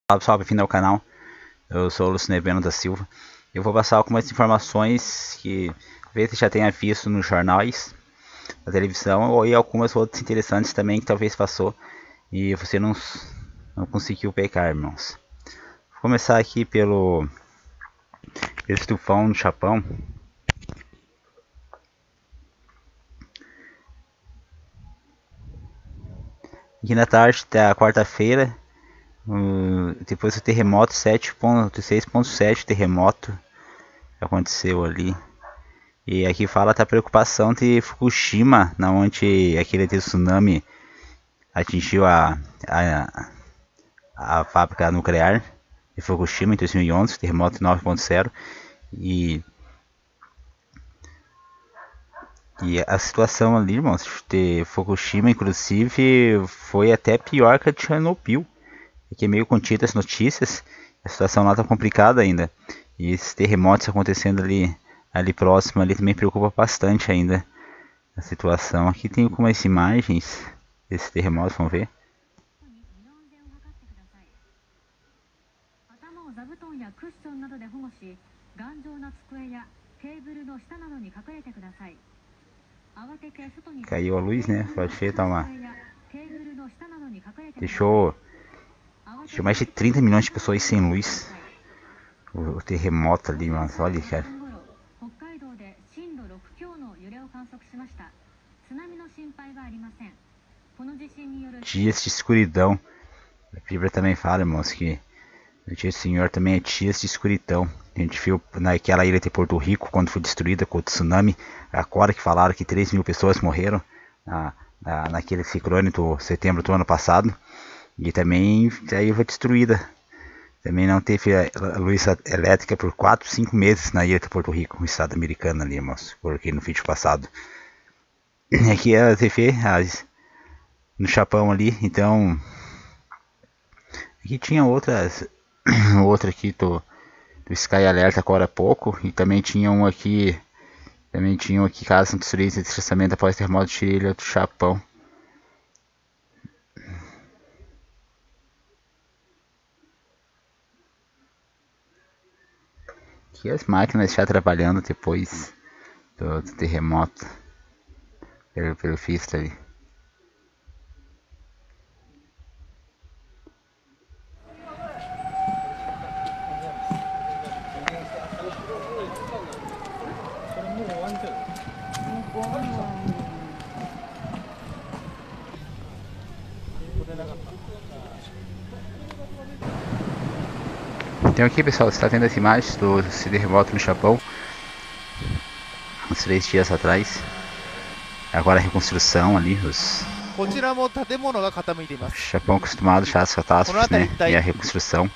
Salve, salve, bem-vindo ao canal. Eu sou o Lucinebeno da Silva. Eu vou passar algumas informações que talvez você já tenha visto nos jornais, na televisão, ou algumas outras interessantes também que talvez passou e você não conseguiu pegar, irmãos. Vou começar aqui pelo tufão no Japão. Aqui na tarde da quarta-feira, depois do terremoto 6.7 terremoto aconteceu ali. E aqui fala da preocupação de Fukushima, na onde aquele tsunami atingiu a fábrica nuclear de Fukushima em 2011, terremoto 9.0. E a situação ali, irmãos, de Fukushima, inclusive, foi até pior que a de Chernobyl. Aqui é meio contida as notícias, a situação lá está complicada ainda. E esses terremotos acontecendo ali próximo, ali também preocupa bastante ainda a situação. Aqui tem algumas imagens desse terremoto, vamos ver. Caiu a luz, né? Pode ver, tá uma... Deixou mais de 30 milhões de pessoas sem luz. O terremoto ali, mas olha, cara. Dias de escuridão. A Bíblia também fala, irmãos, que o dia do Senhor também é dias de escuridão. A gente viu naquela ilha de Porto Rico, quando foi destruída com o tsunami, agora que falaram que 3 mil pessoas morreram naquele ciclone do setembro do ano passado. E também a ilha foi destruída. Também não teve luz elétrica por 4, 5 meses na ilha de Porto Rico, no estado americano ali, irmãos. Coloquei no vídeo passado. Aqui é a TV no Japão ali, então... Aqui tinha outra aqui do Sky Alert agora há pouco, e também tinha um aqui, caso não destruísse esse traçamento após terremoto de ilha do Japão. Aqui as máquinas já trabalhando depois do terremoto, pelo visto ali. Então aqui, pessoal, você está vendo as imagens do terremoto no Japão, uns 3 dias atrás. Agora a reconstrução ali, o Japão acostumado já às catástrofes, né? E a reconstrução.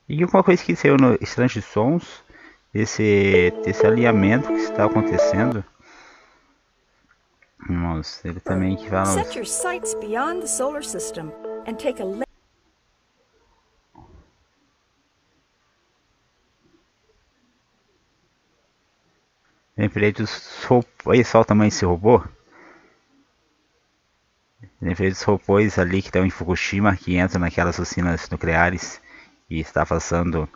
E uma coisa que saiu no Estranhos de Sons, desse alinhamento que está acontecendo. Nossa, ele também que fala. Set your sights beyond the solar system and take a lembrei dos robôs. Olha só o tamanho desse robô. Lembrei dos robôs ali que estão em Fukushima, que entram naquelas usinas nucleares e está passando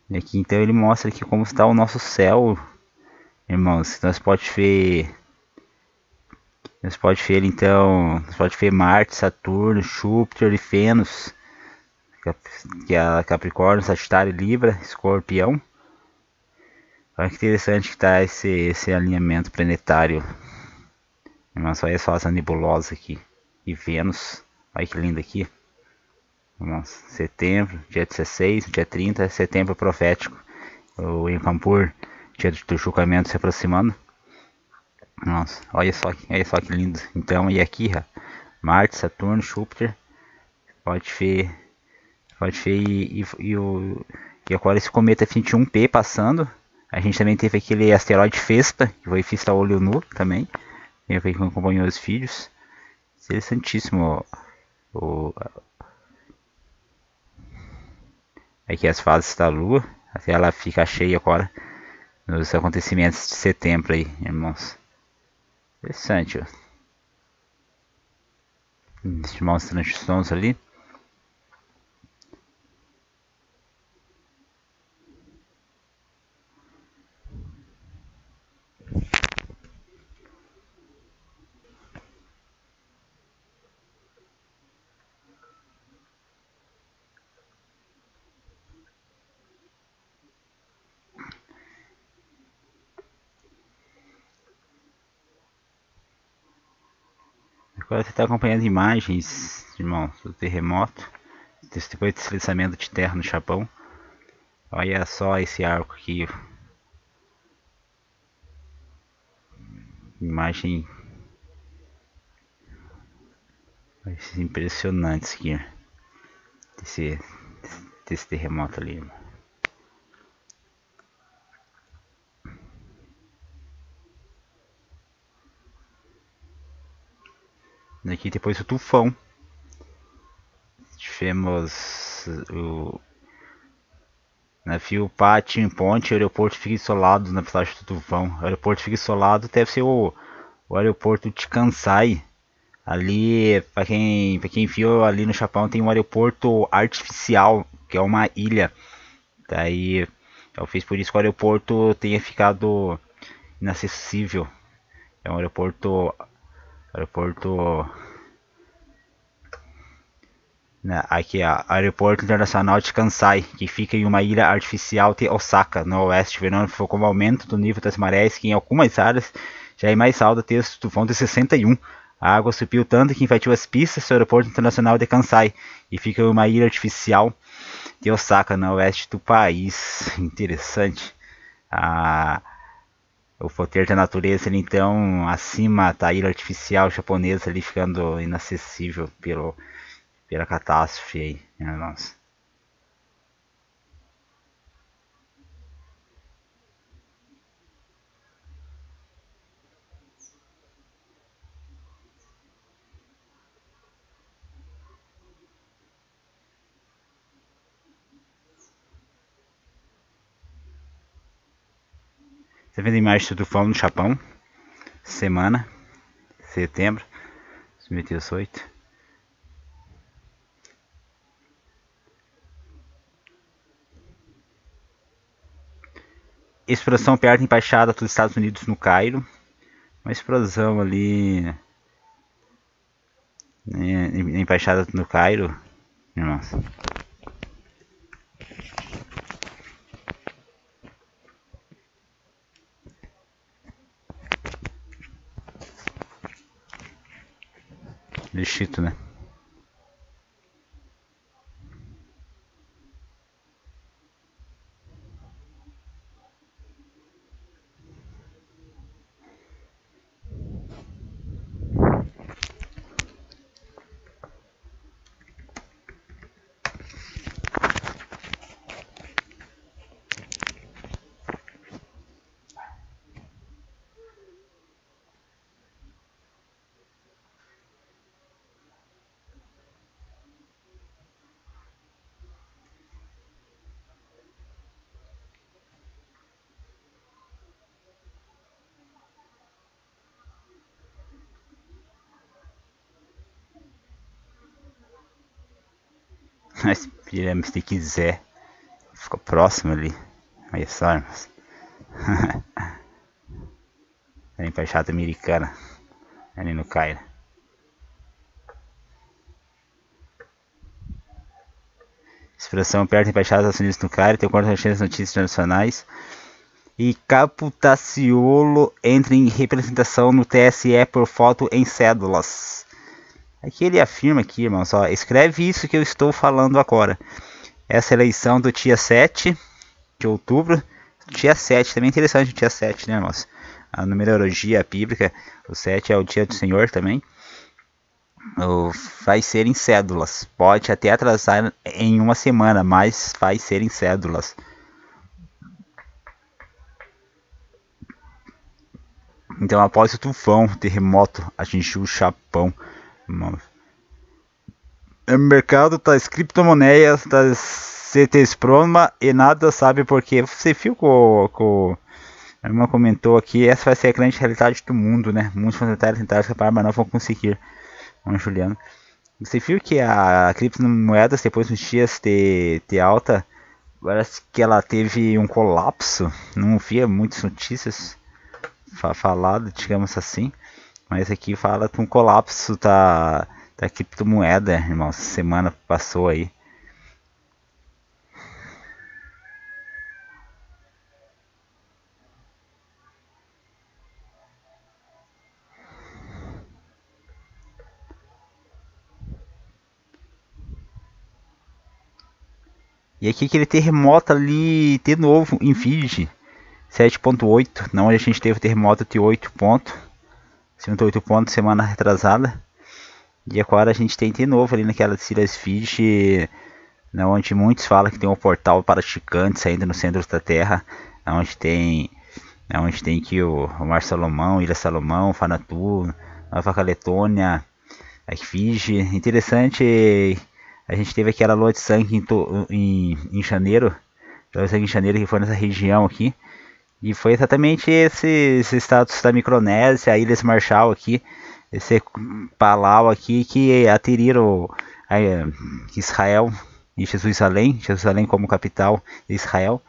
E aqui então ele mostra aqui como está o nosso céu, irmãos. Nós pode ver Marte, Saturno, Júpiter e Vênus, que é Capricórnio, Sagitário, Libra, Escorpião. Olha que interessante que está esse alinhamento planetário. Irmãos, olha só essa nebulosa aqui. E Vênus, olha que lindo aqui. Irmãos, setembro, dia 16, dia 30, setembro profético. O Yom Kippur, dia do julgamento se aproximando. Nossa, olha só que lindo. Então, e aqui, ó, Marte, Saturno, Júpiter, pode ver e agora esse cometa 21P passando. A gente também teve aquele asteroide Vespa, que foi vista a olho nu também. Quem acompanhou os vídeos. Interessantíssimo. Aqui as fases da Lua. Até ela fica cheia agora nos acontecimentos de setembro aí, irmãos. Interessante, ó. Deixa eu mostrar as transições ali. Agora você está acompanhando imagens, irmão, do terremoto, depois do deslizamento de terra no Japão. Olha só esse arco aqui. Imagem impressionante aqui. Desse terremoto ali, irmão. Aqui depois o tufão. Tivemos o navio Pate em ponte, o aeroporto fica isolado na passagem do tufão. O aeroporto fica isolado, deve ser o aeroporto de Kansai. Ali, para quem viu ali no Japão, tem um aeroporto artificial, que é uma ilha. Daí, eu fiz por isso que o aeroporto tenha ficado inacessível. É um aeroporto aqui é Aeroporto Internacional de Kansai, que fica em uma ilha artificial de Osaka, no oeste, verificou como o aumento do nível das marés, que em algumas áreas já é mais alto desde o tufão de 61. A água subiu tanto que invadiu as pistas do Aeroporto Internacional de Kansai e fica em uma ilha artificial de Osaka, no oeste do país. Interessante. O poder da natureza, ele, então, acima da ilha artificial japonesa, ali ficando inacessível pela catástrofe aí, né, nossa. Você vendo imagens do tufão no Japão? Semana, setembro, 2018. Explosão perto da embaixada dos Estados Unidos no Cairo. Uma explosão ali, né, na embaixada no Cairo, irmãos. Egito, né? Mas pirâmide se quiser, ficou próximo ali. Olha só, irmãos. A embaixada americana ali no Cairo. Expressão perto da embaixada dos Estados Unidos no Cairo, tem um corte das notícias internacionais. E Caputaciolo entra em representação no TSE por foto em cédulas. Aqui ele afirma aqui, irmãos, ó, escreve isso que eu estou falando agora. Essa eleição do dia 7 de outubro, dia 7, também interessante o dia 7, né, irmãos? a numerologia bíblica, o 7 é o dia do Senhor também. Vai ser em cédulas. Pode até atrasar em uma semana, mas vai ser em cédulas. Então, após o tufão, o terremoto atingiu o Japão. Mano. O mercado das criptomoedas, das CTs Proma e nada sabe porque. Você viu com a irmã comentou aqui, essa vai ser a grande realidade do mundo, né? Muitos funcionários tentaram escapar, mas não vão conseguir. Juliano. Você viu que a criptomoedas, depois dos dias de alta, parece que ela teve um colapso. Não via muitas notícias falado, digamos assim. Mas aqui fala que um colapso da criptomoeda, irmão. Essa semana passou aí. E aqui aquele terremoto ali de novo em Fiji. 7.8, não, a gente teve terremoto de 8 pontos. 8 pontos semana retrasada. E agora a gente tem de novo ali naquelas ilhas Fiji, onde muitos falam que tem um portal para gigantes ainda no centro da Terra, onde tem que o Mar Salomão, Ilha Salomão, Vanuatu, Nova Caledônia, a Fiji. Interessante, a gente teve aquela lua de sangue em janeiro, lua de sangue em janeiro que foi nessa região aqui. E foi exatamente esses estados da Micronésia, Ilhas Marshall aqui, esse Palau aqui que ateriram Israel e Jerusalém como capital de Israel.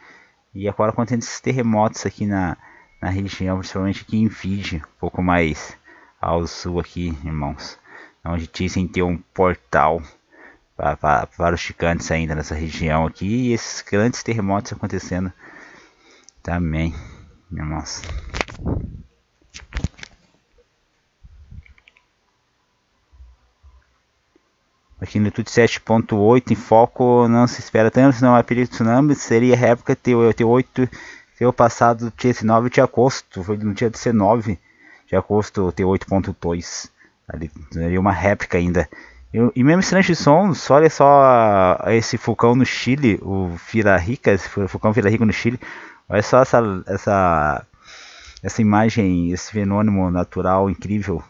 E agora acontecendo esses terremotos aqui na região, principalmente aqui em Fiji, um pouco mais ao sul aqui, irmãos. Onde dizem ter um portal para os gigantes ainda nessa região aqui. E esses grandes terremotos acontecendo também, irmãos. Aqui no Tudo 7.8 em foco, não se espera tanto, não há perigo de tsunami. Seria a época ter 8 ter o passado dia 19 de agosto, foi no dia 19 de agosto ter 8.2. Ali seria uma réplica ainda. E mesmo esse de sons, olha só esse vulcão no Chile, o Vila Rica, esse vulcão Vila Rica no Chile. Olha só essa imagem, esse fenômeno natural incrível.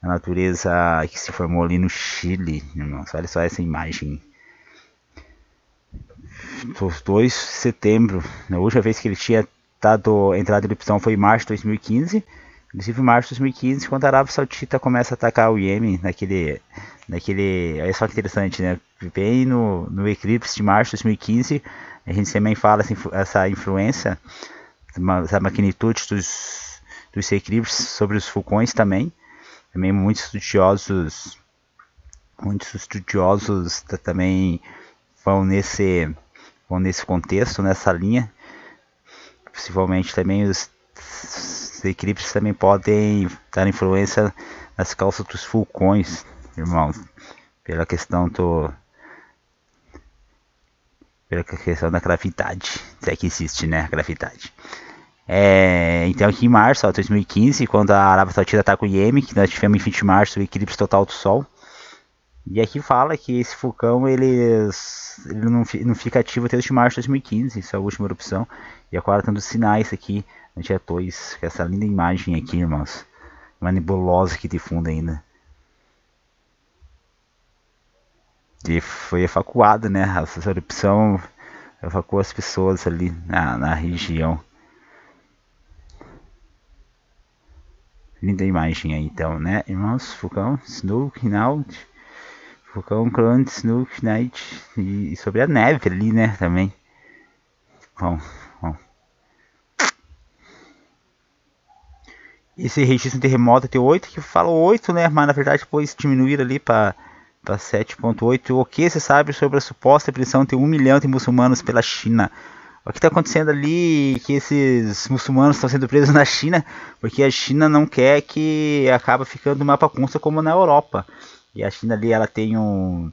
A natureza que se formou ali no Chile, irmãos. Olha só essa imagem. 2 de setembro, a última vez que ele tinha entrado em erupção foi em março de 2015. Inclusive em março de 2015, quando a Arábia Saudita começa a atacar o Iêmen, olha só que interessante, né? Bem no eclipse de março de 2015, a gente também fala essa influência, essa magnitude dos eclipses sobre os vulcões também. Também muitos estudiosos também vão nesse contexto, nessa linha. Possivelmente também os eclipses também podem dar influência nas causas dos vulcões, irmãos, pela questão da gravidade, se é que existe, né, a gravidade. Então aqui em março de 2015, quando a Arábia Saudita ataca o Iêmen, que nós tivemos em 20 de março o eclipse total do Sol. E aqui fala que esse vulcão ele não fica ativo até o março de 2015, isso é a última erupção. E agora estão os sinais aqui no dia 2, com essa linda imagem aqui, irmãos. Uma nebulosa que difunda ainda. E foi evacuada, né? Essa erupção evacuou as pessoas ali na região. Linda imagem aí, então, né, irmãos? Vulcão Snook Night, vulcão Grand Snook Night, e sobre a neve ali, né, também. Bom. Esse registro de terremoto tem 8, que fala 8, né, mas na verdade depois diminuir ali para 7.8. O que se sabe sobre a suposta prisão de 1 milhão de muçulmanos pela China? O que está acontecendo ali, que esses muçulmanos estão sendo presos na China, porque a China não quer que acabe ficando uma bagunça como na Europa. E a China ali, ela tem um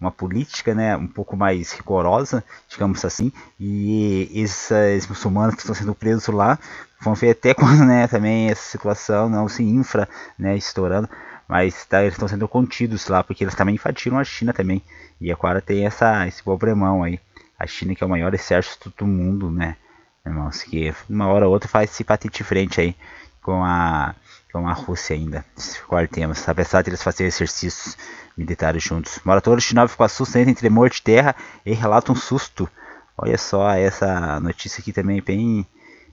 uma política, né, um pouco mais rigorosa, digamos assim, e esses muçulmanos que estão sendo presos lá vão ver até quando, né, também essa situação não se infra, né, estourando, mas tá, eles estão sendo contidos lá, porque eles também invadiram a China também, e agora tem esse problemão aí, a China que é o maior exército do mundo, né, irmãos, que uma hora ou outra faz esse patente frente aí com a Rússia ainda, quartemos, apesar de eles fazerem exercícios militares juntos. Moradores de Nova Iguaçu sentem tremor de terra e relatam um susto. Olha só, essa notícia aqui também é bem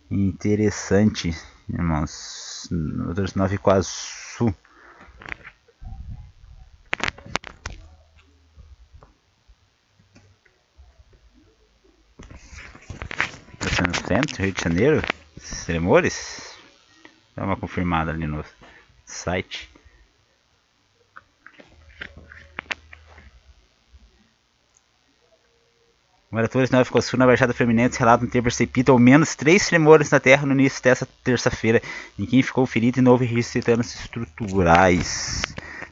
interessante, irmãos. Moradores de Nova Iguaçu. No centro, Rio de Janeiro, esses tremores. Dá uma confirmada ali no site. Moradores de Nova Iguaçu, na Baixada Fluminense, relatam ter percebido ao menos 3 tremores na Terra no início desta terça-feira. Ninguém ficou ferido e não houve registro de danos estruturais.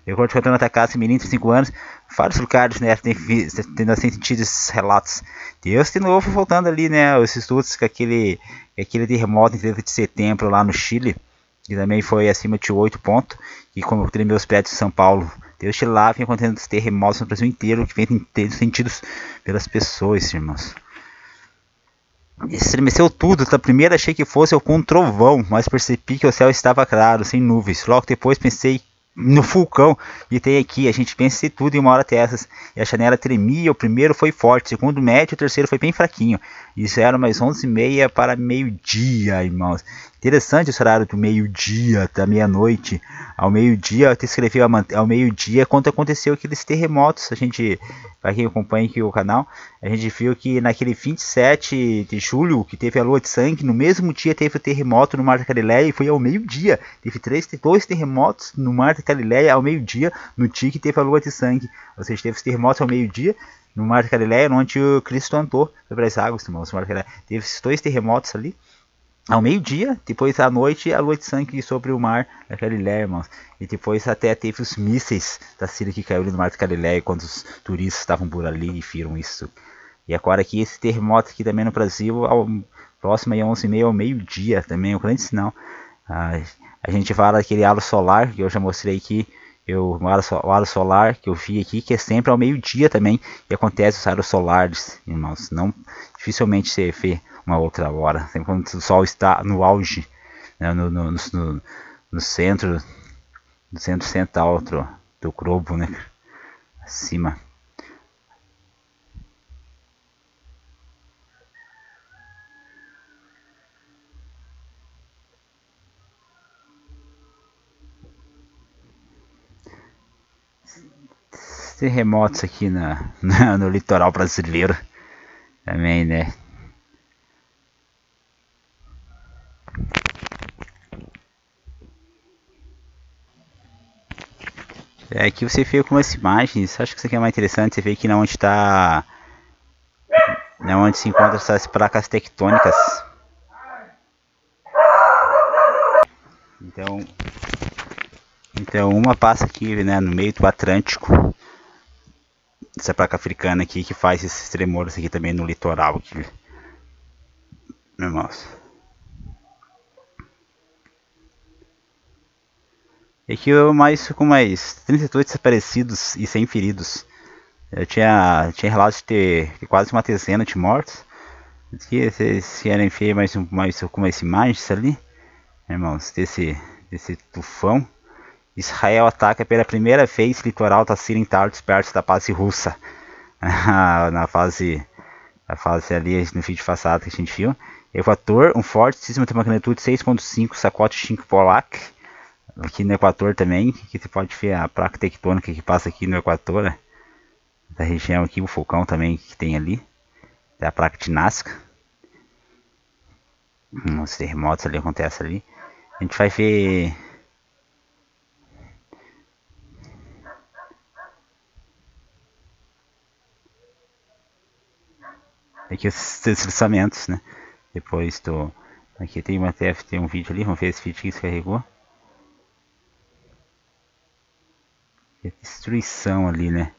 De acordo com a dona Takassi, menino de 5 anos, vários lugares, né, tendo sentido esses relatos. Deus de novo voltando ali, né, os estudos com aquele terremoto em 30 de setembro lá no Chile, que também foi acima de 8 pontos, e como tremeu os prédios de São Paulo. Deus te lá, vem acontecendo os terremotos no Brasil inteiro, que vem sentidos pelas pessoas, irmãos. Estremeceu tudo, da primeira achei que fosse algum trovão, mas percebi que o céu estava claro, sem nuvens. Logo depois pensei no vulcão e tem aqui, a gente pensa em tudo em uma hora dessas. E a janela tremia, o primeiro foi forte, o segundo médio, o terceiro foi bem fraquinho. Isso era mais 11h30 para meio-dia, irmãos. Interessante esse horário do meio-dia, da meia-noite ao meio-dia. Eu te escrevi ao meio-dia quando aconteceu aqueles terremotos. A gente, para quem acompanha aqui o canal, a gente viu que naquele 27 de julho, que teve a lua de sangue, no mesmo dia teve o terremoto no Mar da Galileia e foi ao meio-dia. Teve dois terremotos no Mar da Galileia ao meio-dia, no dia que teve a lua de sangue. Ou seja, teve os terremotos ao meio-dia no Mar da Galileia, onde o Cristo andou sobre as águas, irmãos. Teve esses 2 terremotos ali ao meio-dia, depois à noite a lua de sangue sobre o mar da Galileia, irmãos. E depois até teve os mísseis da Síria que caiu ali no mar da Galileia quando os turistas estavam por ali e viram isso. E agora aqui esse terremoto aqui também no Brasil, próximo aí 11h30 ao meio-dia, também é um grande sinal. A gente fala daquele halo solar que eu já mostrei aqui, o halo solar que eu vi aqui, que é sempre ao meio-dia também, e acontece os halos solares, irmãos. Não, dificilmente você vê uma outra hora, sempre quando o sol está no auge, né, no centro central do globo, né, acima. Terremotos aqui no litoral brasileiro também, né. Aqui você vê com as imagens, acho que isso aqui é mais interessante, você vê aqui onde está, onde se encontram essas placas tectônicas. Então uma passa aqui, né, no meio do Atlântico, essa placa africana aqui que faz esses tremores aqui também no litoral aqui, irmãos. Aqui com mais 32 desaparecidos e 100 feridos. Eu tinha relatos de quase uma dezena de mortos. Aqui vocês querem ver mais algumas imagens ali, irmãos, desse tufão. Israel ataca pela primeira vez o litoral da Síria em Tartus, perto da base russa. na fase ali no vídeo passado que a gente viu. Equador, um forte sismo de magnitude 6.5, sacode 5 Polak. Aqui no Equador também, que você pode ver a placa tectônica que passa aqui no Equador, né? Da região aqui, o vulcão também que tem ali, da placa de Nazca. Os terremotos ali acontecem ali. A gente vai ver aqui os deslizamentos, né? Depois do aqui tem um vídeo ali, vamos ver esse vídeo que se carregou. E a destruição ali, né?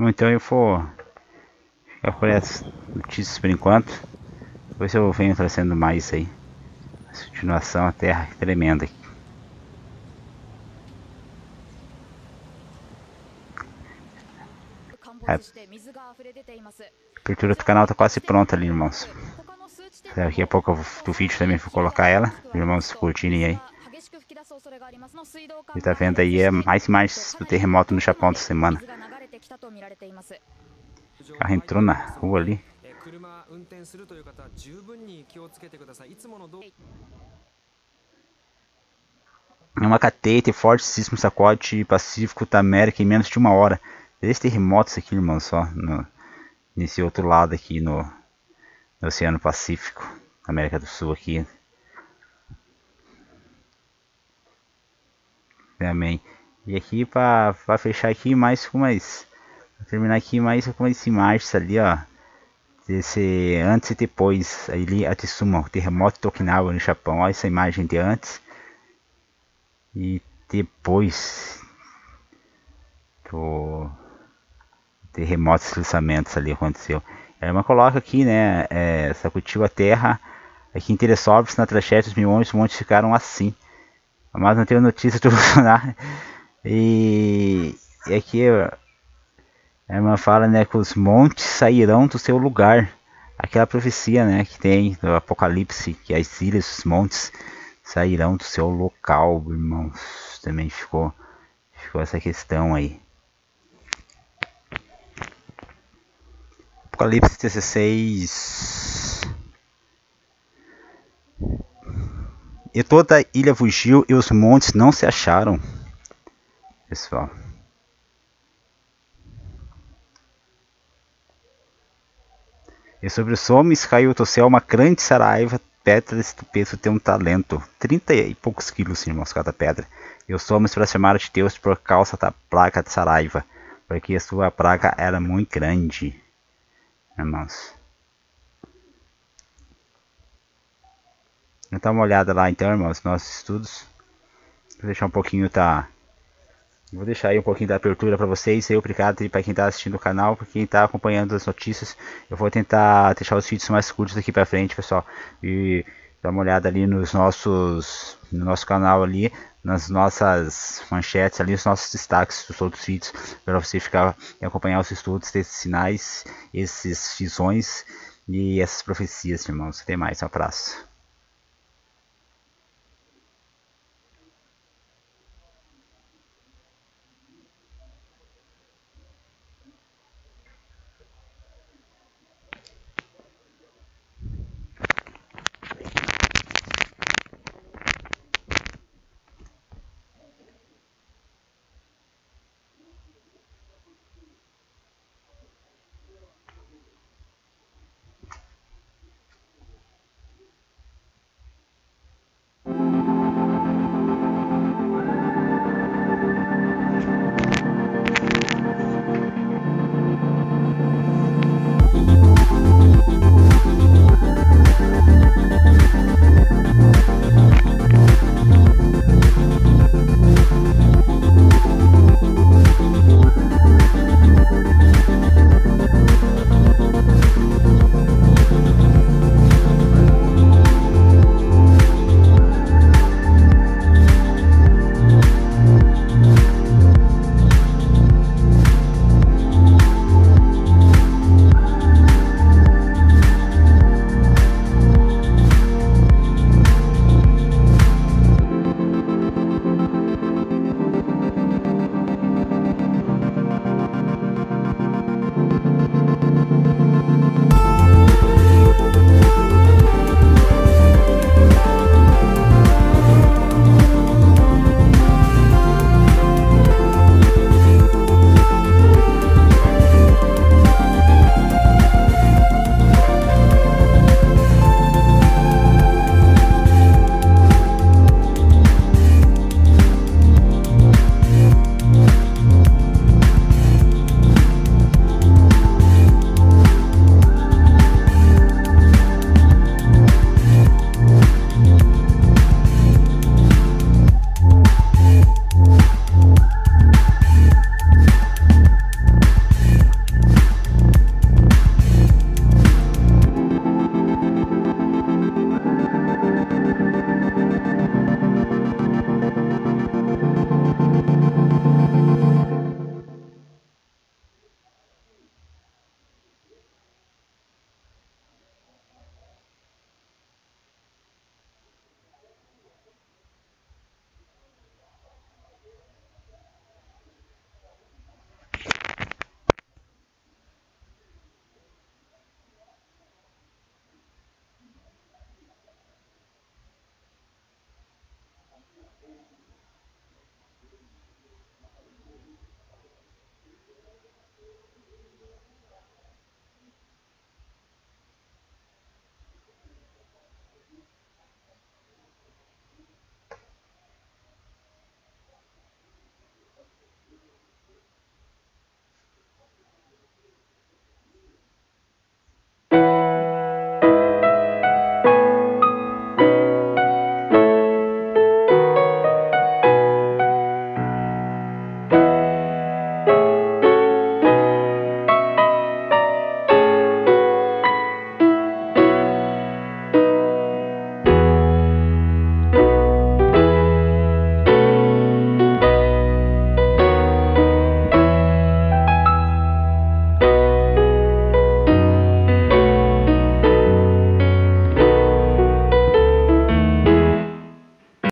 Então eu vou ficar por essas notícias por enquanto. Depois eu venho trazendo mais aí. A continuação, a terra é tremenda aqui. A abertura do canal tá quase pronta ali, irmãos. Daqui a pouco do vídeo também vou colocar ela, irmãos curtirem aí. E tá vendo aí mais imagens do terremoto no Japão essa semana. O carro entrou na rua ali. Uma cateite forte sismo sacode Pacífico da América em menos de 1 hora. 3 terremotos aqui, irmão, só nesse outro lado aqui no Oceano Pacífico, América do Sul aqui. Também. E aqui para fechar aqui mais com mais, pra terminar aqui mais com umas imagens ali, ó. Desse antes e depois, ali a Tsuma, o terremoto de Okinawa no Japão. Olha essa imagem de antes e depois do terremoto, deslizamentos ali aconteceu. A irmã coloca aqui, né, sacudiu a terra aqui em Teresópolis, na tragédia dos 1000 homens, os montes ficaram assim. Mas não tenho notícia do Bolsonaro. E aqui a irmã fala, né, que os montes sairão do seu lugar. Aquela profecia, né, que tem do Apocalipse, que as ilhas, os montes sairão do seu local, irmãos. Também ficou essa questão aí. Apocalipse 16. E toda a ilha fugiu e os montes não se acharam. Pessoal. E sobre os homens caiu do céu uma grande saraiva, pedras do peso tem um talento. 30 e poucos quilos, irmãos, cada pedra. E os homens blasfemaram de Deus por causa da praga de saraiva, porque a sua praga era muito grande, irmãos. Vou dar uma olhada lá então, irmãos, nossos estudos. Vou deixar um pouquinho Vou deixar aí um pouquinho da abertura para vocês. Aí, obrigado para quem está assistindo o canal, para quem está acompanhando as notícias. Eu vou tentar deixar os vídeos mais curtos daqui para frente, pessoal. E dá uma olhada ali no nosso canal ali, nas nossas manchetes ali, os nossos destaques dos outros vídeos, para você ficar e acompanhar os estudos desses sinais, essas visões e essas profecias, irmãos. Até mais, um abraço.